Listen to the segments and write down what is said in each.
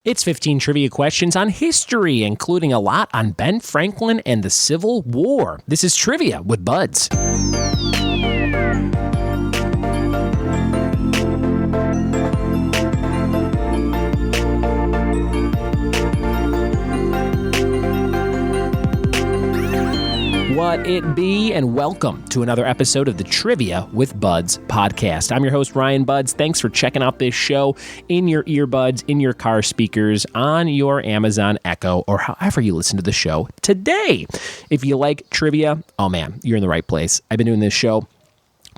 It's 15 trivia questions on history, including a lot on Ben Franklin and the Civil War. This is Trivia with Buds. What it be, and welcome to another episode of the Trivia with Buds podcast. I'm your host, Ryan Buds. Thanks for checking out this show in your earbuds, in your car speakers, on your Amazon Echo, or however you listen to the show today. If you like trivia, oh man, you're in the right place. I've been doing this show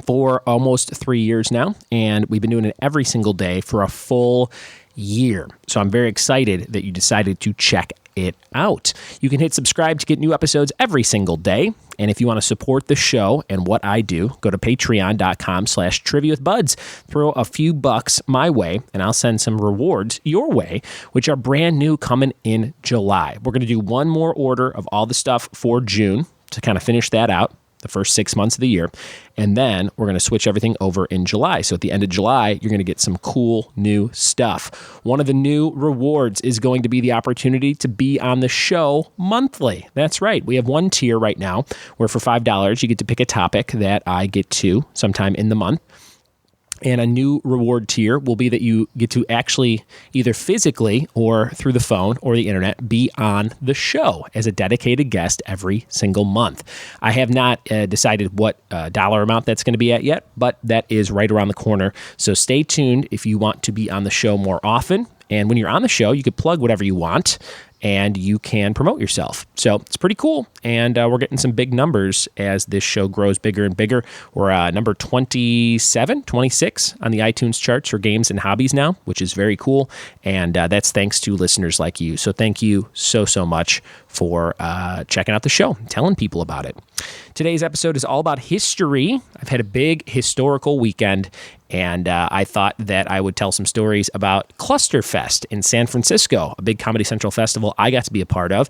for almost 3 years now, and we've been doing it every single day for a full year. So I'm very excited that you decided to check it out. You can hit subscribe to get new episodes every single day. And if you want to support the show and what I do, go to patreon.com/triviawithbuds. Throw a few bucks my way, and I'll send some rewards your way, which are brand new coming in July. We're going to do one more order of all the stuff for June to kind of finish that out, the first 6 months of the year. And then we're going to switch everything over in July. So at the end of July, you're going to get some cool new stuff. One of the new rewards is going to be the opportunity to be on the show monthly. That's right. We have one tier right now where for $5, you get to pick a topic that I get to sometime in the month. And a new reward tier will be that you get to actually either physically or through the phone or the internet be on the show as a dedicated guest every single month. I have not decided what dollar amount that's going to be at yet, but that is right around the corner. So stay tuned if you want to be on the show more often. And when you're on the show, you can plug whatever you want, and you can promote yourself. So it's pretty cool, and we're getting some big numbers as this show grows bigger and bigger. We're number 27, 26 on the iTunes charts for games and hobbies now, which is very cool, and that's thanks to listeners like you. So thank you so much for checking out the show, telling people about it. Today's episode is all about history. I've had a big historical weekend, and I thought that I would tell some stories about Clusterfest in San Francisco, a big Comedy Central festival I got to be a part of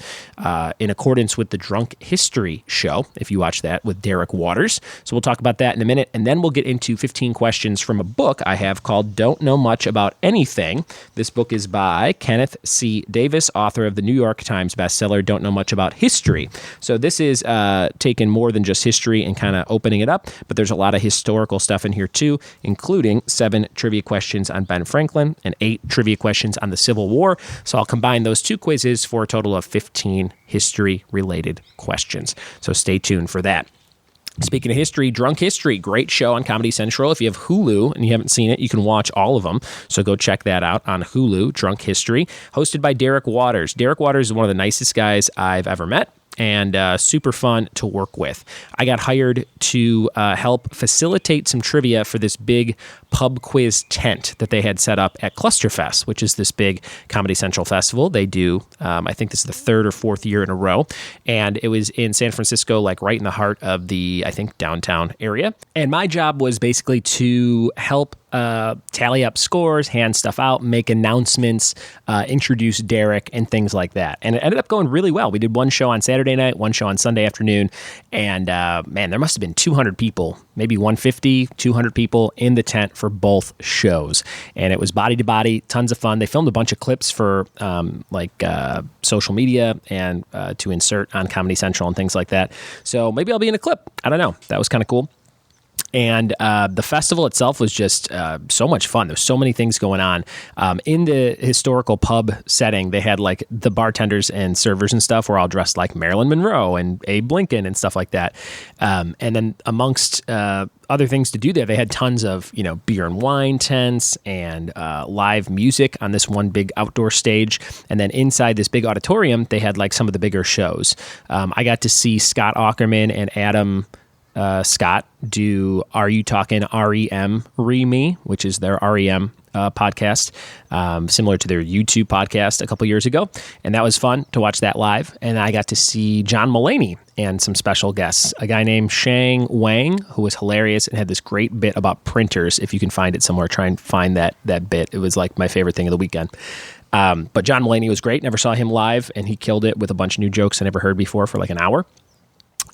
in accordance with the Drunk History show, if you watch that, with Derek Waters. So we'll talk about that in a minute, and then we'll get into 15 questions from a book I have called Don't Know Much About Anything. This book is by Kenneth C. Davis, author of the New York Times bestseller Don't Know Much About History. So this is taken more than just history and kind of opening it up, but there's a lot of historical stuff in here too, including 7 trivia questions on Ben Franklin and 8 trivia questions on the Civil War. So I'll combine those 2 quizzes for a total of 15 history-related questions. So stay tuned for that. Speaking of history, Drunk History, great show on Comedy Central. If you have Hulu and you haven't seen it, you can watch all of them. So go check that out on Hulu, Drunk History, hosted by Derek Waters. Derek Waters is one of the nicest guys I've ever met, and super fun to work with. I got hired to help facilitate some trivia for this big pub quiz tent that they had set up at Clusterfest, which is this big Comedy Central festival. They do, I think this is the 3rd or 4th year in a row, and it was in San Francisco, like right in the heart of the, I think, downtown area. And my job was basically to help tally up scores, hand stuff out, make announcements, introduce Derek, and things like that. And it ended up going really well. We did one show on Saturday night, one show on Sunday afternoon, and man, there must have been 200 people, maybe 150, 200 people in the tent for both shows. And it was body to body, tons of fun. They filmed a bunch of clips for social media and to insert on Comedy Central and things like that. So maybe I'll be in a clip. I don't know. That was kind of cool. And the festival itself was just so much fun. There's so many things going on. In the historical pub setting, they had like the bartenders and servers and stuff were all dressed like Marilyn Monroe and Abe Lincoln and stuff like that. And then amongst other things to do there, they had tons of, beer and wine tents and live music on this one big outdoor stage. And then inside this big auditorium, they had like some of the bigger shows. I got to see Scott Aukerman and Adam Scott do Are You Talking REM Re-Me, which is their REM podcast, similar to their YouTube podcast a couple years ago. And that was fun to watch that live. And I got to see John Mulaney and some special guests, a guy named Shang Wang, who was hilarious and had this great bit about printers. If you can find it somewhere, try and find that bit. It was like my favorite thing of the weekend. But John Mulaney was great. Never saw him live, and he killed it with a bunch of new jokes I never heard before for like an hour.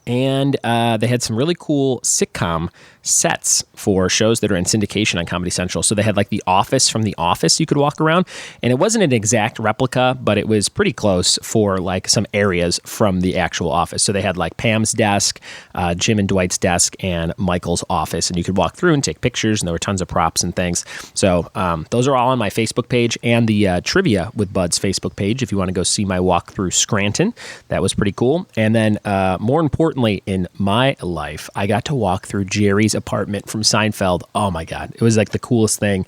And they had some really cool sitcom sets for shows that are in syndication on Comedy Central. So they had like The Office from The Office you could walk around. And it wasn't an exact replica, but it was pretty close for like some areas from the actual office. So they had like Pam's desk, Jim and Dwight's desk, and Michael's office. And you could walk through and take pictures, and there were tons of props and things. So those are all on my Facebook page and the Trivia with Buds Facebook page if you want to go see my walk through Scranton. That was pretty cool. And then more importantly, in my life, I got to walk through Jerry's apartment from Seinfeld. Oh my God. It was like the coolest thing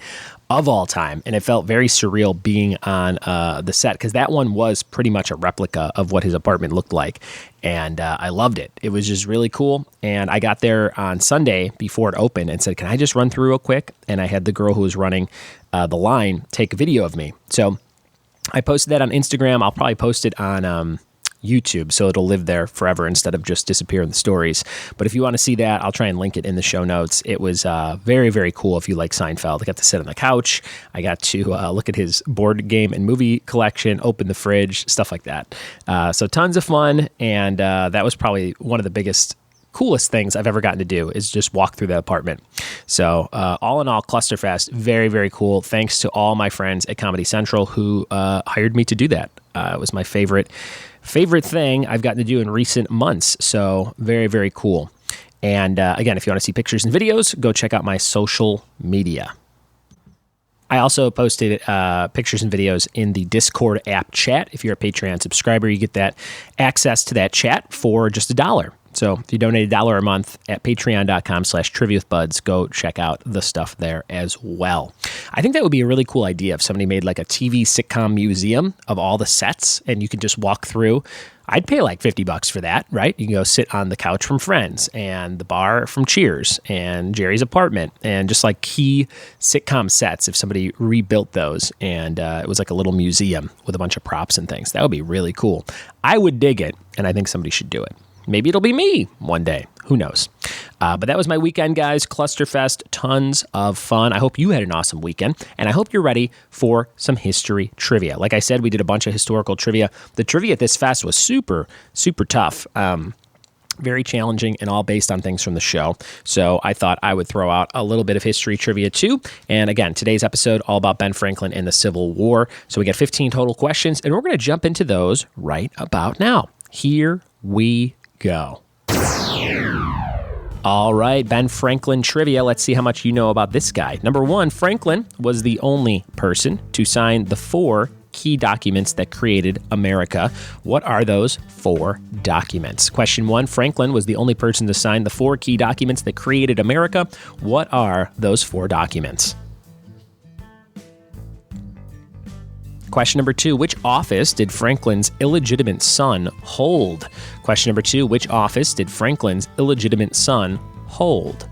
of all time. And it felt very surreal being on the set because that one was pretty much a replica of what his apartment looked like. And I loved it. It was just really cool. And I got there on Sunday before it opened and said, can I just run through real quick? And I had the girl who was running the line take a video of me. So I posted that on Instagram. I'll probably post it on YouTube, so it'll live there forever instead of just disappear in the stories. But if you want to see that, I'll try and link it in the show notes. It was very, very cool if you like Seinfeld. I got to sit on the couch. I got to look at his board game and movie collection, open the fridge, stuff like that. So tons of fun, and that was probably one of the coolest things I've ever gotten to do is just walk through the apartment. So all in all, Clusterfest, very, very cool. Thanks to all my friends at Comedy Central who hired me to do that. It was my favorite thing I've gotten to do in recent months. So very, very cool. And again, if you want to see pictures and videos, go check out my social media. I also posted pictures and videos in the Discord app chat. If you're a Patreon subscriber, you get that access to that chat for just $1. So if you donate $1 a month at patreon.com/triviawithbuds, go check out the stuff there as well. I think that would be a really cool idea if somebody made like a TV sitcom museum of all the sets and you can just walk through. I'd pay like $50 for that, right? You can go sit on the couch from Friends and the bar from Cheers and Jerry's apartment and just like key sitcom sets if somebody rebuilt those and it was like a little museum with a bunch of props and things. That would be really cool. I would dig it, and I think somebody should do it. Maybe it'll be me one day. Who knows? But that was my weekend, guys. Clusterfest, tons of fun. I hope you had an awesome weekend, and I hope you're ready for some history trivia. Like I said, we did a bunch of historical trivia. The trivia at this fest was super, super tough. Very challenging and all based on things from the show. So I thought I would throw out a little bit of history trivia too. And again, today's episode all about Ben Franklin and the Civil War. So we got 15 total questions, and we're going to jump into those right about now. Here we go. All right, Ben Franklin trivia. Let's see how much you know about this guy. Number one, Franklin was the only person to sign the 4 key documents that created America. What are those 4 documents? Question 1, Franklin was the only person to sign the 4 key documents that created America. What are those 4 documents? Question number 2, which office did Franklin's illegitimate son hold? Question number 2, which office did Franklin's illegitimate son hold?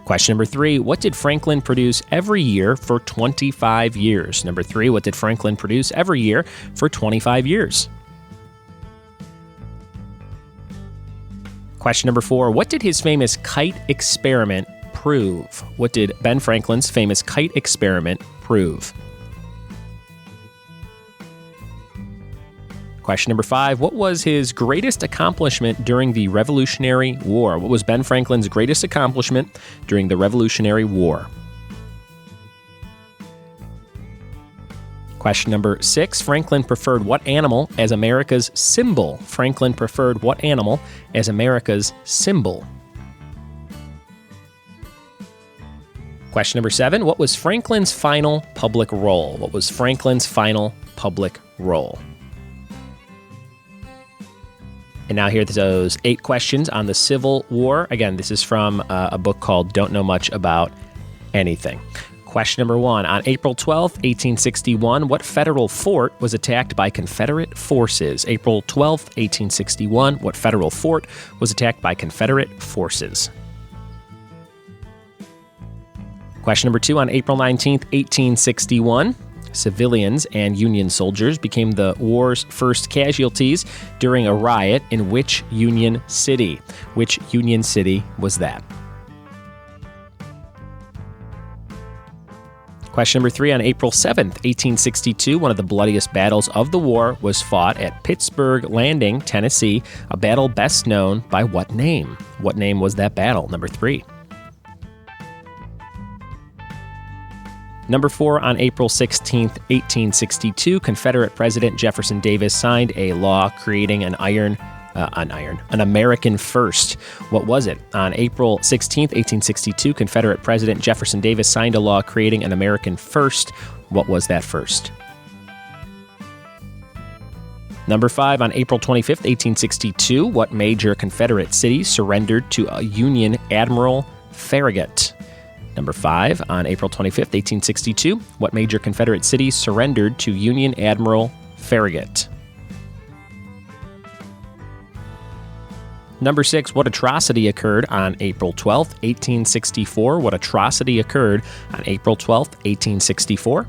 Question number 3, what did Franklin produce every year for 25 years? Number 3, what did Franklin produce every year for 25 years? Question number 4, what did his famous kite experiment prove? What did Ben Franklin's famous kite experiment prove? Question number 5, what was his greatest accomplishment during the Revolutionary War? What was Ben Franklin's greatest accomplishment during the Revolutionary War? Question number 6, Franklin preferred what animal as America's symbol? Franklin preferred what animal as America's symbol? Question number 7, what was Franklin's final public role? What was Franklin's final public role? And now here are those 8 questions on the Civil War. Again, this is from a book called Don't Know Much About Anything. Question number 1, on April 12th, 1861, what federal fort was attacked by Confederate forces? April 12th, 1861, what federal fort was attacked by Confederate forces? Question number 2, on April 19th, 1861, civilians and Union soldiers became the war's first casualties during a riot in which Union city? Which Union city was that? Question number 3, on April 7th, 1862, one of the bloodiest battles of the war was fought at Pittsburgh Landing, Tennessee, a battle best known by what name? What name was that battle? Number 3. Number 4, on April 16th, 1862, Confederate President Jefferson Davis signed a law creating an American first. What was it? On April 16th, 1862, Confederate President Jefferson Davis signed a law creating an American first. What was that first? Number 5, on April 25th, 1862, what major Confederate city surrendered to a Union Admiral Farragut? Number 5, on April 25th, 1862, what major Confederate city surrendered to Union Admiral Farragut? Number 6, what atrocity occurred on April 12th, 1864? What atrocity occurred on April 12th, 1864?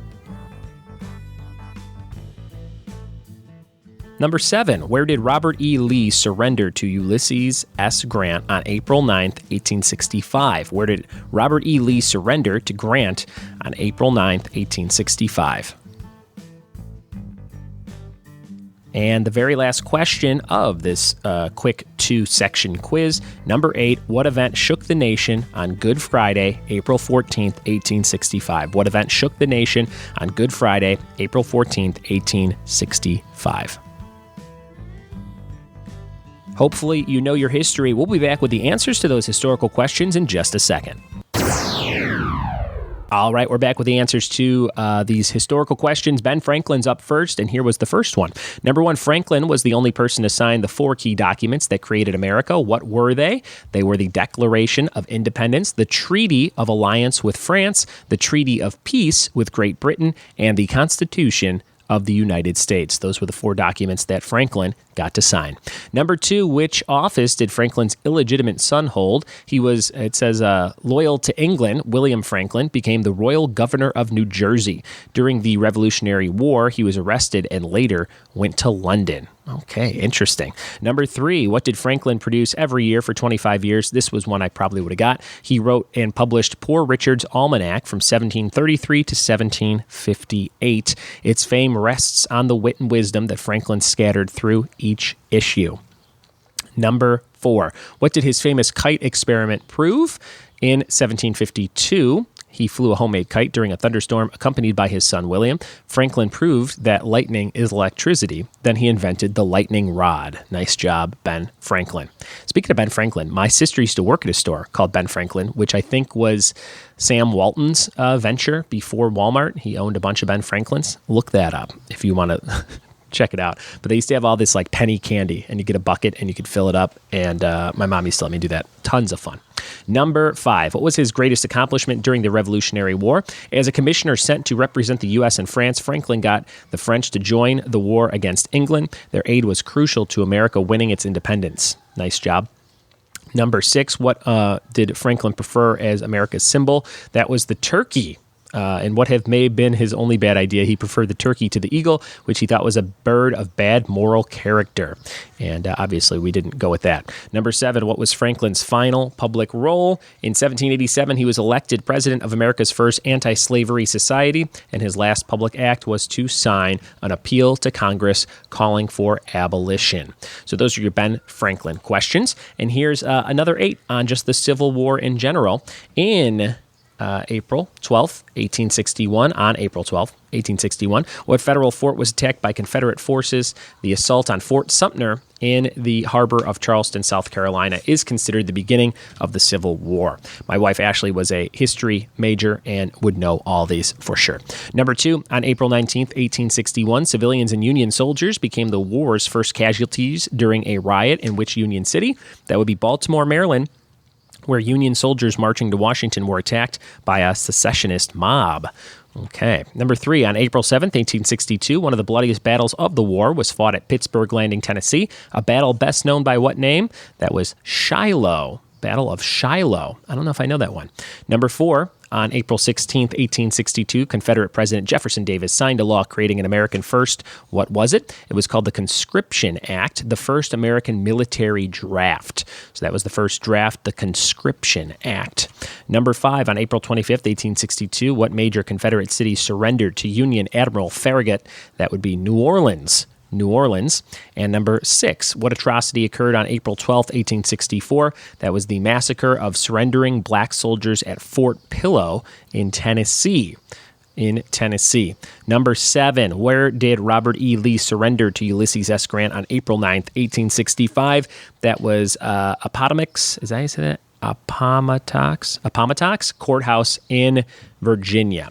Number 7, where did Robert E. Lee surrender to Ulysses S. Grant on April 9th, 1865? Where did Robert E. Lee surrender to Grant on April 9th, 1865? And the very last question of this quick 2-section quiz, number 8, what event shook the nation on Good Friday, April 14th, 1865? What event shook the nation on Good Friday, April 14th, 1865? Hopefully you know your history. We'll be back with the answers to those historical questions in just a second. All right, we're back with the answers to these historical questions. Ben Franklin's up first, and here was the first one. Number 1, Franklin was the only person to sign the 4 key documents that created America. What were they? They were the Declaration of Independence, the Treaty of Alliance with France, the Treaty of Peace with Great Britain, and the Constitution of the United States. Those were the 4 documents that Franklin got to sign. Number 2, which office did Franklin's illegitimate son hold? He was, it says, loyal to England. William Franklin became the Royal Governor of New Jersey. During the Revolutionary War, he was arrested and later went to London. Okay, interesting. Number 3, what did Franklin produce every year for 25 years? This was one I probably would have got. He wrote and published Poor Richard's Almanac from 1733 to 1758. Its fame rests on the wit and wisdom that Franklin scattered through each issue. Number 4, what did his famous kite experiment prove? In 1752, he flew a homemade kite during a thunderstorm accompanied by his son William. Franklin proved that lightning is electricity. Then he invented the lightning rod. Nice job, Ben Franklin. Speaking of Ben Franklin, my sister used to work at a store called Ben Franklin, which I think was Sam Walton's venture before Walmart. He owned a bunch of Ben Franklins. Look that up if you want to check it out. But they used to have all this like penny candy, and you get a bucket and you could fill it up. And my mom used to let me do that. Tons of fun. Number 5, what was his greatest accomplishment during the Revolutionary War? As a commissioner sent to represent the U.S. and France, Franklin got the French to join the war against England. Their aid was crucial to America winning its independence. Nice job. Number 6, what did Franklin prefer as America's symbol? That was the turkey. And what may have been his only bad idea, he preferred the turkey to the eagle, which he thought was a bird of bad moral character. And obviously, we didn't go with that. Number 7, what was Franklin's final public role? In 1787, he was elected president of America's first anti-slavery society, and his last public act was to sign an appeal to Congress calling for abolition. So those are your Ben Franklin questions. And here's another 8 on just the Civil War in general. In April 12th, 1861, on April 12th, 1861, what federal fort was attacked by Confederate forces? The assault on Fort Sumter in the harbor of Charleston, South Carolina, is considered the beginning of the Civil War. My wife, Ashley, was a history major and would know all these for sure. Number 2, on April 19th, 1861, civilians and Union soldiers became the war's first casualties during a riot in which Union City? That would be Baltimore, Maryland, where Union soldiers marching to Washington were attacked by a secessionist mob. Okay. Number 3, on April 7th, 1862, one of the bloodiest battles of the war was fought at Pittsburgh Landing, Tennessee, a battle best known by what name? That was Shiloh Battle of Shiloh. I don't know if I know that one. Number 4, on April 16th, 1862, Confederate President Jefferson Davis signed a law creating an American first. What was it? It was called the Conscription Act, the first American military draft. So that was the first draft, the Conscription Act. Number 5, on April 25th, 1862, what major Confederate city surrendered to Union Admiral Farragut? That would be New Orleans. New Orleans. And number 6, what atrocity occurred on April 12th, 1864? That was the massacre of surrendering black soldiers at Fort Pillow in Tennessee. Number 7, where did Robert E. Lee surrender to Ulysses S. Grant on April 9th, 1865? That was Appomattox. Is that how you say that? Appomattox Courthouse in Virginia.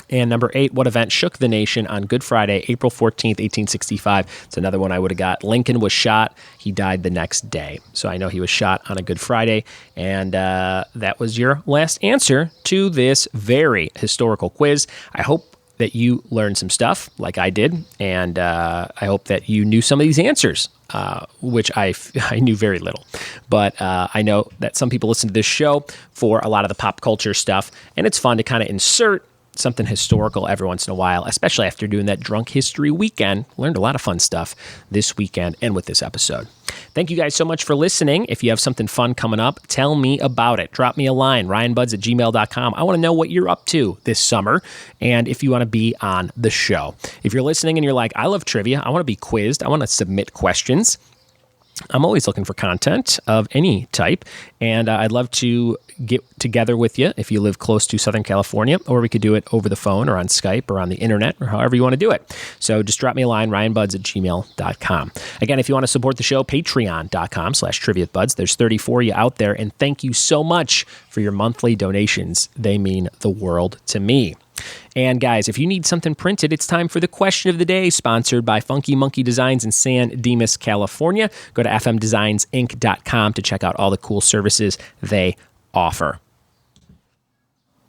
And number 8, what event shook the nation on Good Friday, April 14th, 1865? It's another one I would have got. Lincoln was shot. He died the next day. So I know he was shot on a Good Friday. And that was your last answer to this very historical quiz. I hope that you learned some stuff like I did. And I hope that you knew some of these answers, which I knew very little. But I know that some people listen to this show for a lot of the pop culture stuff. And it's fun to kind of insert something historical every once in a while, especially after doing that Drunk History weekend. Learned a lot of fun stuff this weekend and with this episode. Thank you guys so much for listening. If you have something fun coming up, tell me about it. Drop me a line, ryanbuds@gmail.com. I want to know what you're up to this summer and if you want to be on the show. If you're listening and you're like, I love trivia, I want to be quizzed, I want to submit questions, I'm always looking for content of any type, and I'd love to get together with you if you live close to Southern California, or we could do it over the phone or on Skype or on the internet or however you want to do it. So just drop me a line, ryanbuds@gmail.com. Again, if you want to support the show, patreon.com/triviabuds. There's 34 of you out there, and thank you so much for your monthly donations. They mean the world to me. And guys, if you need something printed, it's time for the question of the day, sponsored by Funky Monkey Designs in San Dimas, California. Go to fmdesignsinc.com to check out all the cool services they offer.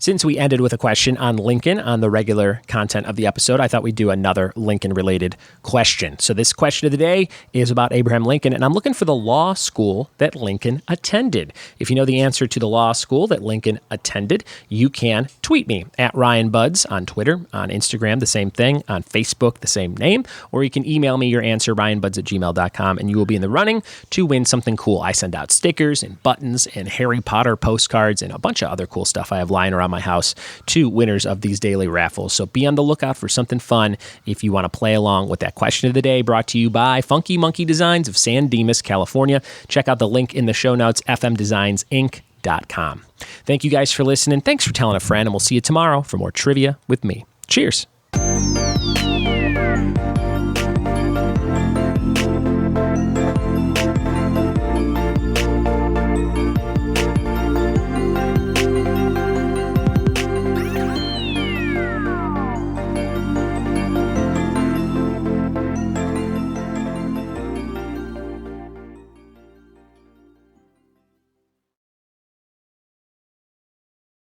Since we ended with a question on Lincoln on the regular content of the episode, I thought we'd do another Lincoln-related question. So this question of the day is about Abraham Lincoln, and I'm looking for the law school that Lincoln attended. If you know the answer to the law school that Lincoln attended, you can tweet me at RyanBuds on Twitter, on Instagram, the same thing, on Facebook, the same name, or you can email me your answer, ryanbuds@gmail.com, and you will be in the running to win something cool. I send out stickers and buttons and Harry Potter postcards and a bunch of other cool stuff I have lying around my house to winners of these daily raffles. So be on the lookout for something fun if you want to play along with that question of the day, brought to you by Funky Monkey Designs of San Dimas, California. Check out the link in the show notes, fmdesignsinc.com. Thank you guys for listening. Thanks for telling a friend, and we'll see you tomorrow for more trivia with me. Cheers.